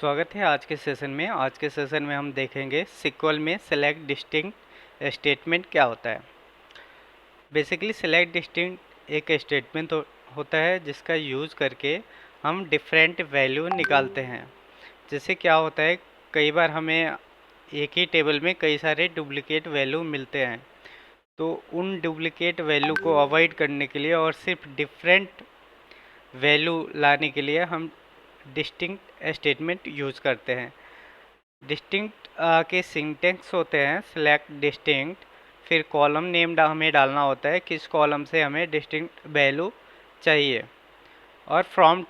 स्वागत है आज के सेशन में। आज के सेशन में हम देखेंगे सिक्वल में सेलेक्ट डिस्टिंक्ट स्टेटमेंट क्या होता है। बेसिकली सेलेक्ट डिस्टिंक्ट एक स्टेटमेंट होता है जिसका यूज़ करके हम डिफरेंट वैल्यू निकालते हैं। जैसे क्या होता है, कई बार हमें एक ही टेबल में कई सारे डुप्लिकेट वैल्यू मिलते हैं, तो उन डुप्लिकेट वैल्यू को अवॉइड करने के लिए और सिर्फ डिफरेंट वैल्यू लाने के लिए हम डिस्टिंक्ट स्टेटमेंट यूज़ करते हैं। डिस्टिंक्ट के सिंटेक्स होते हैं सेलेक्ट डिस्टिंक्ट, फिर कॉलम नेम हमें डालना होता है किस कॉलम से हमें डिस्टिंक्ट वैल्यू चाहिए, और फ्रॉम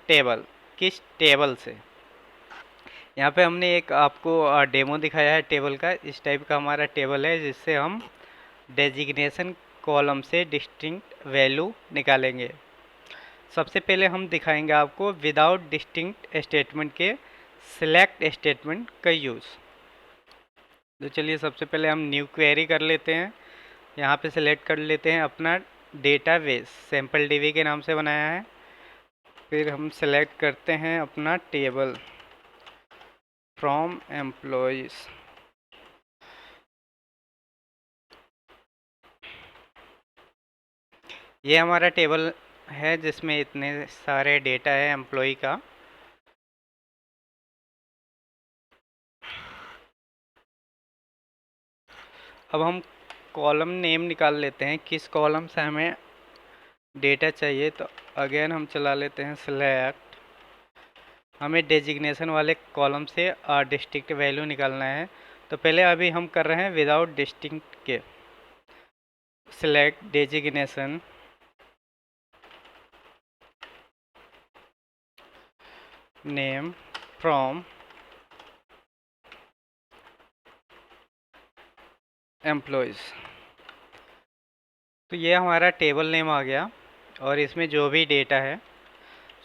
टेबल किस टेबल से। यहाँ पे हमने एक आपको डेमो दिखाया है टेबल का। इस टाइप का हमारा टेबल है जिससे हम डेजिग्नेशन कॉलम से डिस्टिंक्ट वैल्यू निकालेंगे। सबसे पहले हम दिखाएंगे आपको विदाउट डिस्टिंक्ट स्टेटमेंट के सिलेक्ट स्टेटमेंट का यूज़। तो चलिए सबसे पहले हम न्यू क्वेरी कर लेते हैं। यहाँ पे सिलेक्ट कर लेते हैं अपना डेटाबेस, सैम्पल डीबी के नाम से बनाया है। फिर हम सेलेक्ट करते हैं अपना टेबल फ्रॉम एम्प्लॉयज़। ये हमारा टेबल है जिसमें इतने सारे डेटा है एम्प्लॉय का। अब हम कॉलम नेम निकाल लेते हैं किस कॉलम से हमें डेटा चाहिए। तो अगेन हम चला लेते हैं सिलेक्ट। हमें डेजिग्नेशन वाले कॉलम से डिस्ट्रिक्ट वैल्यू निकालना है। तो पहले अभी हम कर रहे हैं विदाउट डिस्टिंक्ट के। Select designation name from employees. तो ये हमारा टेबल नेम आ गया और इसमें जो भी डेटा है,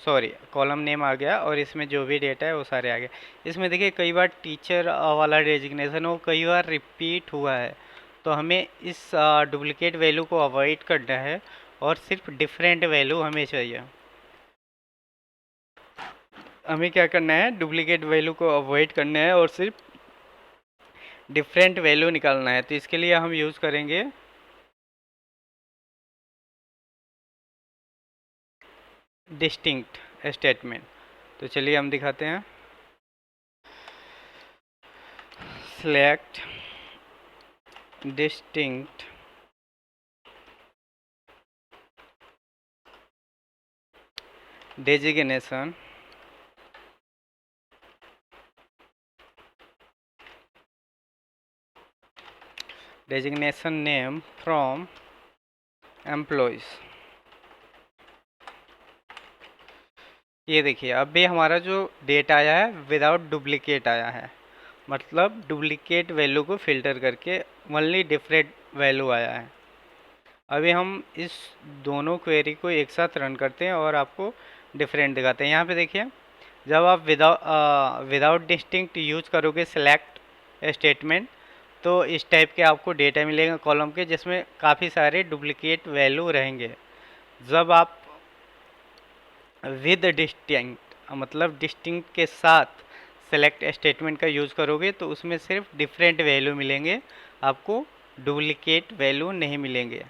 सॉरी कॉलम नेम आ गया और इसमें जो भी डेटा है वो सारे आ गए। इसमें देखिए कई बार टीचर वाला डेजिग्नेशन हो, कई बार रिपीट हुआ है, तो हमें इस डुप्लिकेट वैल्यू को अवॉइड करना है और सिर्फ डिफरेंट वैल्यू हमें चाहिए। हमें क्या करना है, डुप्लिकेट वैल्यू को अवॉइड करना है और सिर्फ डिफरेंट वैल्यू निकालना है। तो इसके लिए हम यूज़ करेंगे डिस्टिंक्ट स्टेटमेंट। तो चलिए हम दिखाते हैं। Select distinct designation name from employees. ये देखिए अब भी हमारा जो डेटा आया है विदाउट डुप्लीकेट आया है, मतलब डुप्लीकेट वैल्यू को फिल्टर करके ओनली डिफरेंट वैल्यू आया है। अभी हम इस दोनों क्वेरी को एक साथ रन करते हैं और आपको डिफरेंट दिखाते हैं। यहाँ पे देखिए जब आप विदाउट डिस्टिंक्ट यूज करोगे सेलेक्ट स्टेटमेंट, तो इस टाइप के आपको डेटा मिलेगा कॉलम के जिसमें काफ़ी सारे डुप्लीकेट वैल्यू रहेंगे। जब आप विद डिस्टिंक्ट मतलब डिस्टिंक्ट के साथ सेलेक्ट स्टेटमेंट का यूज़ करोगे तो उसमें सिर्फ डिफरेंट वैल्यू मिलेंगे, आपको डुप्लीकेट वैल्यू नहीं मिलेंगे।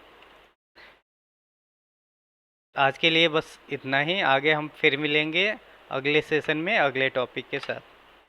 आज के लिए बस इतना ही। आगे हम फिर मिलेंगे अगले सेशन में अगले टॉपिक के साथ।